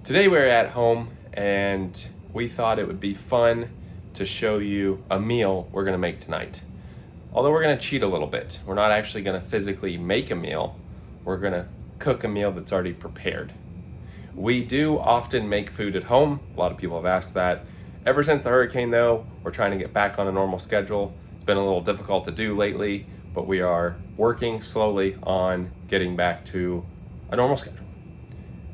Today we're at home and we thought it would be fun to show you a meal we're gonna make tonight. Although we're gonna cheat a little bit. We're not actually gonna physically make a meal. We're gonna cook a meal that's already prepared. We do often make food at home. A lot of people have asked that. Ever since the hurricane though, we're trying to get back on a normal schedule. It's been a little difficult to do lately, but we are working slowly on getting back to a normal schedule.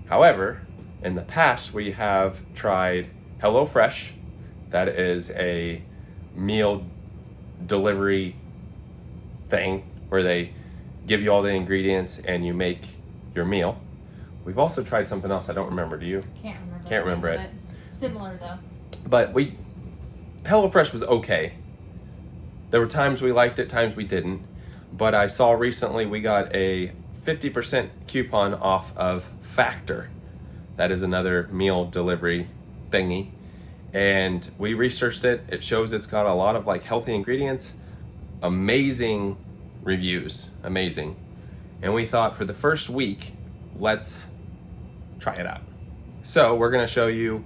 However, in the past, we have tried HelloFresh. That is a meal delivery thing where they give you all the ingredients and you make your meal. We've also tried something else. I don't remember. Do you? Can't remember it. Similar though. But HelloFresh was okay. There were times we liked it, times we didn't. But I saw recently we got a 50% coupon off of Factor. That is another meal delivery thingy. And we researched it. It shows it's got a lot of like healthy ingredients, amazing reviews, amazing. And we thought for the first week, let's try it out. So we're gonna show you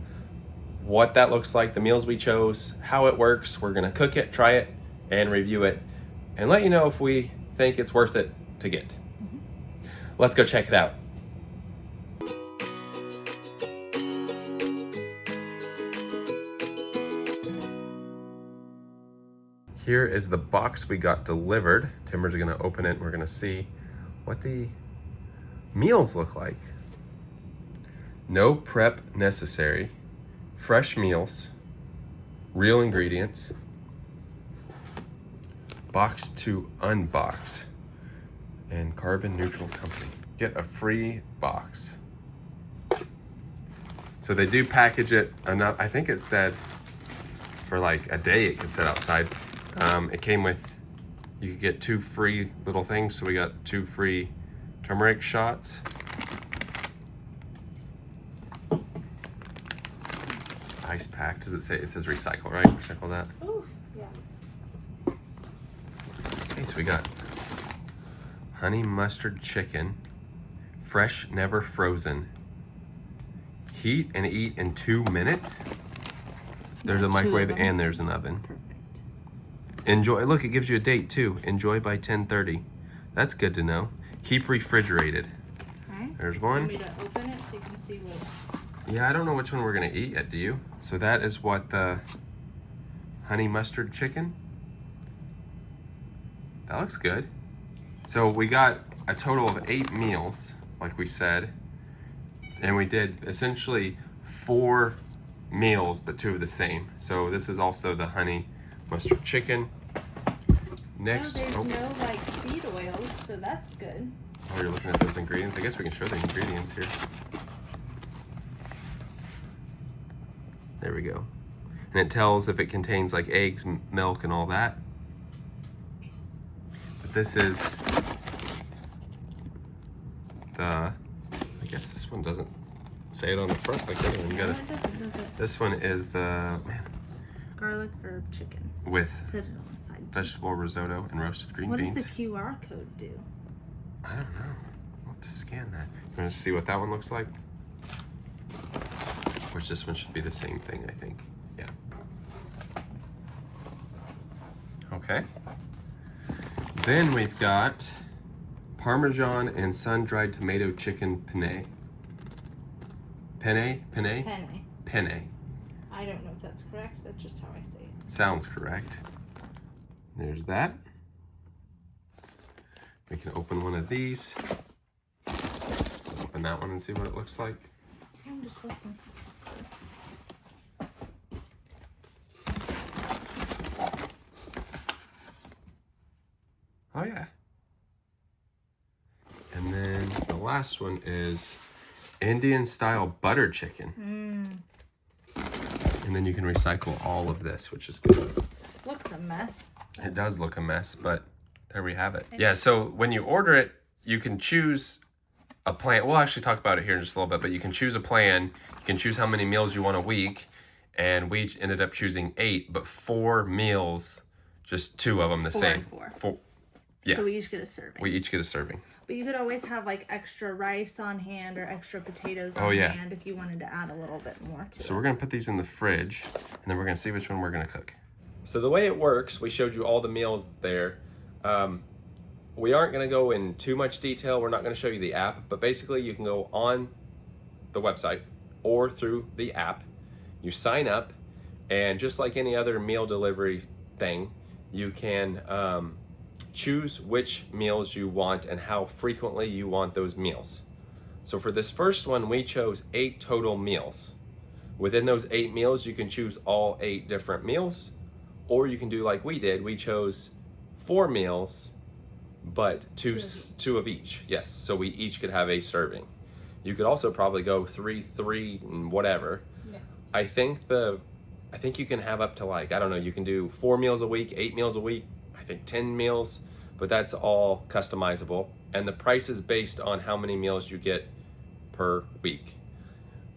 what that looks like, the meals we chose, how it works. We're gonna cook it, try it, and review it, and let you know if we think it's worth it to get. Let's go check it out. Here is the box we got delivered. Timber's gonna open it and we're gonna see what the meals look like. No prep necessary, fresh meals, real ingredients, box to unbox, and carbon neutral company. Get a free box. So they do package it enough. I think it said for like a day it can sit outside. It came with, you could get 2 free little things. So we got 2 free turmeric shots. Ice pack, does it say, it says recycle, right? Recycle that. Ooh, yeah. Okay, so we got honey mustard chicken, fresh, never frozen. Heat and eat in 2 minutes. There's a microwave and there's an oven. Perfect. Enjoy, look, it gives you a date too. Enjoy by 10:30. That's good to know. Keep refrigerated. Okay. There's one. Want me to open it so you can see what? Yeah, I don't know which one we're gonna eat yet, do you? So that is what the honey mustard chicken. That looks good. So we got a total of 8 meals, like we said. And we did essentially 4 meals, but 2 of the same. So this is also the honey mustard chicken. Next, there's no like seed oils, so that's good. Oh, you're looking at those ingredients. I guess we can show the ingredients here. There we go. And it tells if it contains like eggs, milk, and all that. But this is the, I guess this one doesn't say it on the front like the other one. You gotta, this one is the, man, garlic herb chicken. with Set it on the side. vegetable risotto and roasted green What beans. does the QR code do? I don't know. We'll have to scan that. You want to see what that one looks like? Which this one should be the same thing, I think. Yeah. Okay. Then we've got Parmesan and sun-dried tomato chicken penne. Penne? Penne. Penne. I don't know if that's correct. That's just how I say it. Sounds correct. There's that. We can open one of these. Open that one and see what it looks like. I'm just looking. Oh yeah. And then the last one is Indian style butter chicken. And then you can recycle all of this, which is good. Looks a mess. It does look a mess, but there we have it. Yeah, so when you order it, you can choose a plan. We'll actually talk about it here in just a little bit, but you can choose a plan. You can choose how many meals you want a week. And we ended up choosing 8, but 4 meals, just 2 of them the same. And 4. Four. Yeah. So we each get a serving. We each get a serving. But you could always have like extra rice on hand or extra potatoes on Oh, yeah. hand if you wanted to add a little bit more to So it. we're gonna put these in the fridge, and then we're gonna see which one we're gonna cook. So the way it works, we showed you all the meals there. We aren't gonna go in too much detail. We're not gonna show you the app, but basically you can go on the website or through the app. You sign up, and just like any other meal delivery thing, you can choose which meals you want and how frequently you want those meals. So for this first one, we chose 8 total meals. Within those 8 meals, you can choose all 8 different meals, or you can do like we did. We chose 4 meals, but two of each. Yes, so we each could have a serving. You could also probably go 3, and whatever. Yeah. I think you can have up to like, I don't know, you can do 4 meals a week, 8 meals a week, I think 10 meals, but that's all customizable. And the price is based on how many meals you get per week.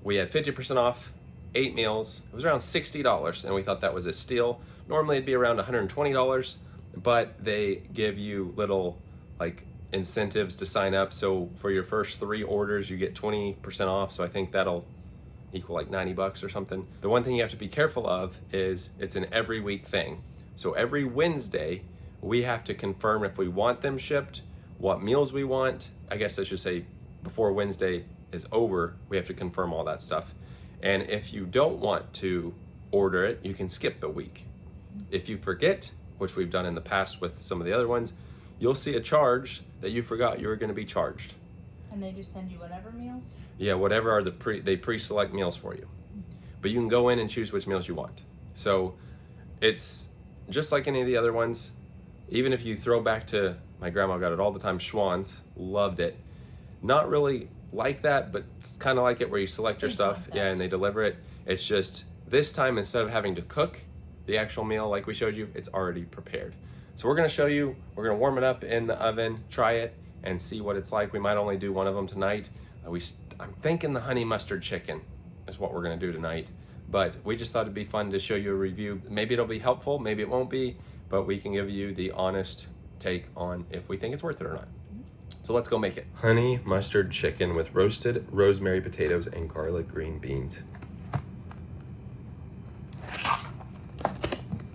We had 50% off 8 meals. It was around $60, and we thought that was a steal. Normally it'd be around $120, but they give you little like incentives to sign up. So for your first 3 orders, you get 20% off. So I think that'll equal like $90 or something. The one thing you have to be careful of is it's an every week thing. So every Wednesday, we have to confirm if we want them shipped, what meals we want. I guess I should say before Wednesday is over, we have to confirm all that stuff. And if you don't want to order it, you can skip the week. If you forget, which we've done in the past with some of the other ones, you'll see a charge that you forgot you were going to be charged. And they just send you whatever meals? Yeah, whatever are they pre-select meals for you. But you can go in and choose which meals you want. So it's just like any of the other ones. Even if you throw back to, my grandma got it all the time, Schwann's, loved it. Not really like that, but it's kind of like it where you select your stuff, concept. yeah, and they deliver it. It's just this time, instead of having to cook the actual meal like we showed you, it's already prepared. So we're gonna show you, we're gonna warm it up in the oven, try it, and see what it's like. We might only do one of them tonight. I'm thinking the honey mustard chicken is what we're gonna do tonight, but we just thought it'd be fun to show you a review. Maybe it'll be helpful, maybe it won't be, but we can give you the honest take on if we think it's worth it or not. So let's go make it. Honey mustard chicken with roasted rosemary potatoes and garlic green beans.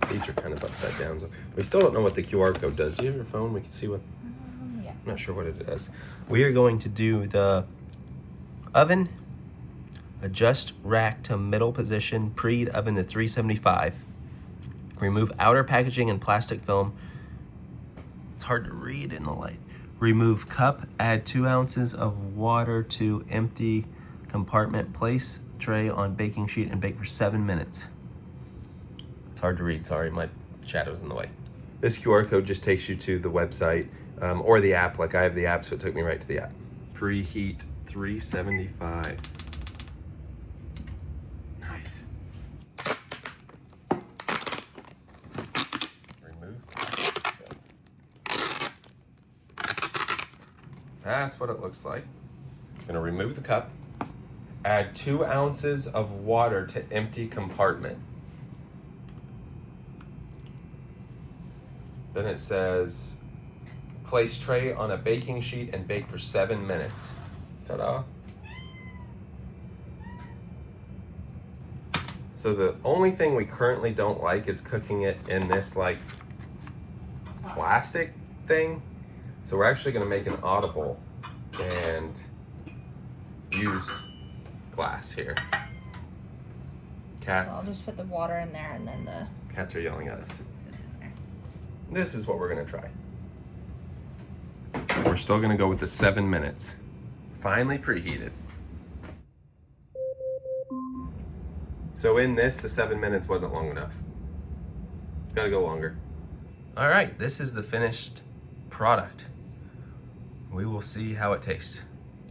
These are kind of upside down. So we still don't know what the QR code does. Do you have your phone? We can see what. Yeah. I'm not sure what it does. We are going to do the oven. Adjust rack to middle position. Preheat oven to 375. Remove outer packaging and plastic film. It's hard to read in the light. Remove cup. Add 2 ounces of water to empty compartment. Place tray on baking sheet and bake for 7 minutes. It's hard to read, sorry, my shadow's in the way. This QR code just takes you to the website or the app. Like I have the app, so it took me right to the app. Preheat 375. Nice. Remove. That's what it looks like. It's gonna remove the cup. Add 2 ounces of water to empty compartment. Then it says, place tray on a baking sheet and bake for 7 minutes. Ta-da. So the only thing we currently don't like is cooking it in this like plastic thing. So we're actually gonna make an audible and use glass here. Cats. So I'll just put the water in there and then the... Cats are yelling at us. food in there. This is what we're gonna try. We're still gonna go with the 7 minutes. Finally preheated. So in this, the 7 minutes wasn't long enough. Gotta go longer. All right, this is the finished product. We will see how it tastes.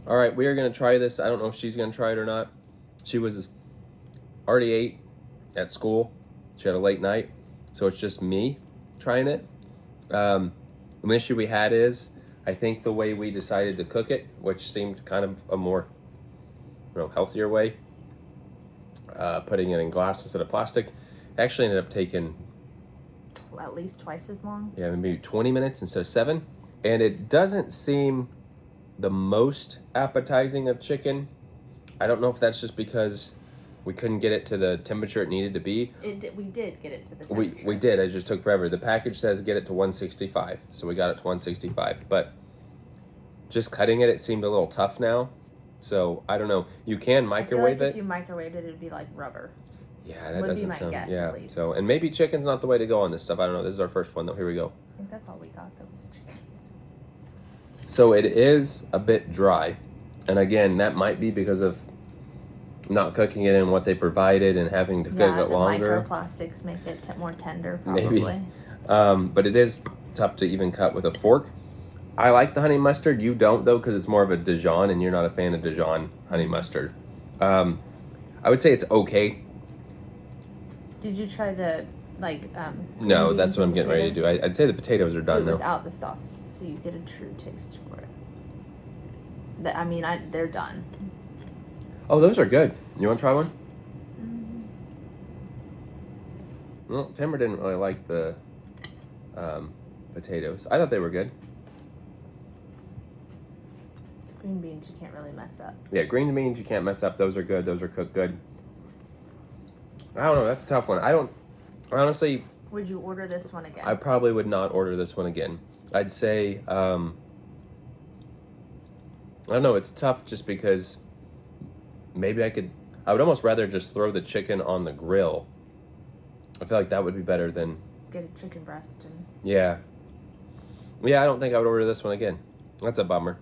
All right, we are gonna try this. I don't know if she's gonna try it or not. She was already ate at school. She had a late night, so it's just me trying it. The issue we had is, I think the way we decided to cook it, which seemed kind of a more, healthier way, putting it in glass instead of plastic, actually ended up taking At least twice as long. maybe 20 minutes instead of 7. And it doesn't seem the most appetizing of chicken. I don't know if that's just because we couldn't get it to the temperature it needed to be. We did get it to the temperature. We did. It just took forever. The package says get it to 165, so we got it to 165. But just cutting it seemed a little tough now. So I don't know. You can microwave it. If you microwaved it, it'd be like rubber. Yeah, that would doesn't be my sound. guess, Yeah. at least. So and maybe chicken's not the way to go on this stuff. I don't know. This is our first one though. Here we go. I think that's all we got. That was chickens. So it is a bit dry, and again, that might be because of not cooking it in what they provided and having to cook it longer. The microplastics make it more tender, probably. Maybe. But it is tough to even cut with a fork. I like the honey mustard. You don't, though, because it's more of a Dijon, and you're not a fan of Dijon honey mustard. I would say it's okay. Did you try the, No, that's what I'm getting ready to do. I'd say the potatoes are done, do it though. without the sauce, so you get a true taste for it. They're done. Oh, those are good. You want to try one? Well, Timber didn't really like the potatoes. I thought they were good. Green beans you can't really mess up. Yeah, green beans you can't mess up. Those are good. Those are cooked good. I don't know. That's a tough one. Honestly, would you order this one again? I probably would not order this one again. I'd say, I don't know. It's tough just because maybe I would almost rather just throw the chicken on the grill. I feel like that would be better than... Just get a chicken breast and... Yeah. Yeah, I don't think I would order this one again. That's a bummer.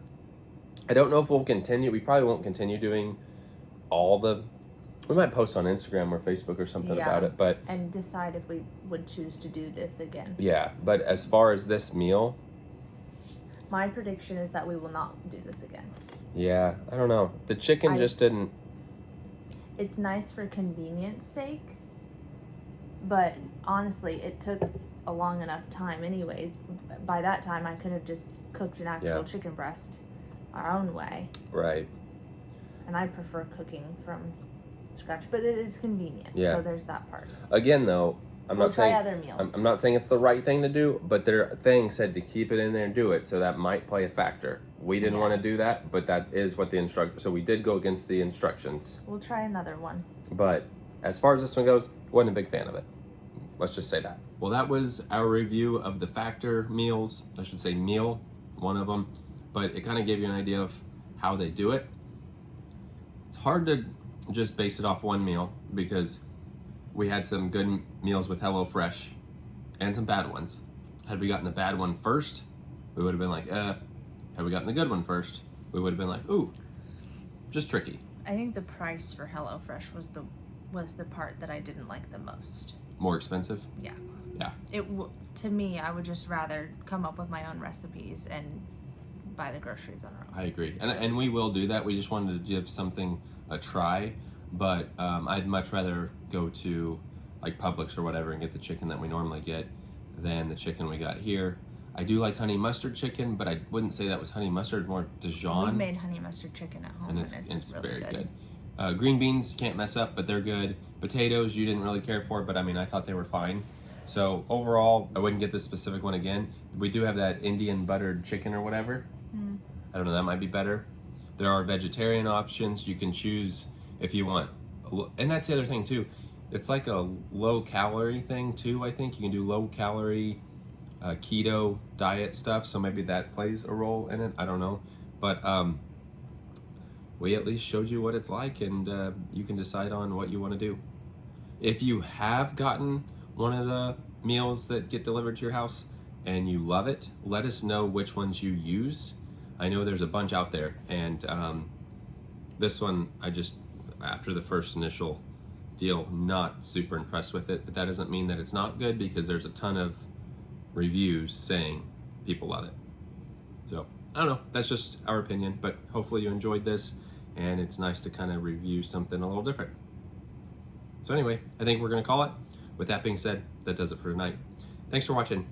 I don't know if we'll continue. We probably won't continue doing all the... We might post on Instagram or Facebook or something about it, but... And decide if we would choose to do this again. Yeah, but as far as this meal... My prediction is that we will not do this again. Yeah, I don't know. The chicken just didn't... It's nice for convenience sake, but honestly, it took a long enough time anyways. By that time, I could have just cooked an actual chicken breast our own way. Right. And I prefer cooking from scratch, but it is convenient. Yeah. So there's that part. Again, though, I'm We'll not saying try other meals. I'm not saying it's the right thing to do, but their thing said to keep it in there and do it, so that might play a factor. We didn't want to do that, but that is what the so we did go against the instructions. We'll try another one. But as far as this one goes, wasn't a big fan of it. Let's just say that. Well, that was our review of the Factor meals. I should say meal, one of them, but it kind of gave you an idea of how they do it. It's hard to just base it off one meal because we had some good meals with HelloFresh and some bad ones. Had we gotten the bad one first, we would have been like, Had we gotten the good one first, we would have been like, ooh, just tricky. I think the price for HelloFresh was the part that I didn't like the most. More expensive? Yeah. Yeah. To me, I would just rather come up with my own recipes and buy the groceries on our own. I agree. And we will do that. We just wanted to give something a try. But I'd much rather go to like Publix or whatever and get the chicken that we normally get than the chicken we got here. I do like honey mustard chicken, but I wouldn't say that was honey mustard, more Dijon. We made honey mustard chicken at home, and it's really very good. Green beans, can't mess up, but they're good. Potatoes, you didn't really care for, but I mean, I thought they were fine. So overall, I wouldn't get this specific one again. We do have that Indian buttered chicken or whatever. I don't know, that might be better. There are vegetarian options. You can choose if you want. And that's the other thing too. It's like a low calorie thing too, I think. You can do low calorie keto diet stuff, so maybe that plays a role in it. I don't know, but we at least showed you what it's like, and you can decide on what you want to do. If you have gotten one of the meals that get delivered to your house and you love it, let us know which ones you use. I know there's a bunch out there, and this one I just, after the first initial deal, not super impressed with it, but that doesn't mean that it's not good, because there's a ton of reviews saying people love it. So I don't know, that's just our opinion, but hopefully you enjoyed this, and it's nice to kind of review something a little different. So anyway, I think we're gonna call it. With that being said, that does it for tonight. Thanks for watching.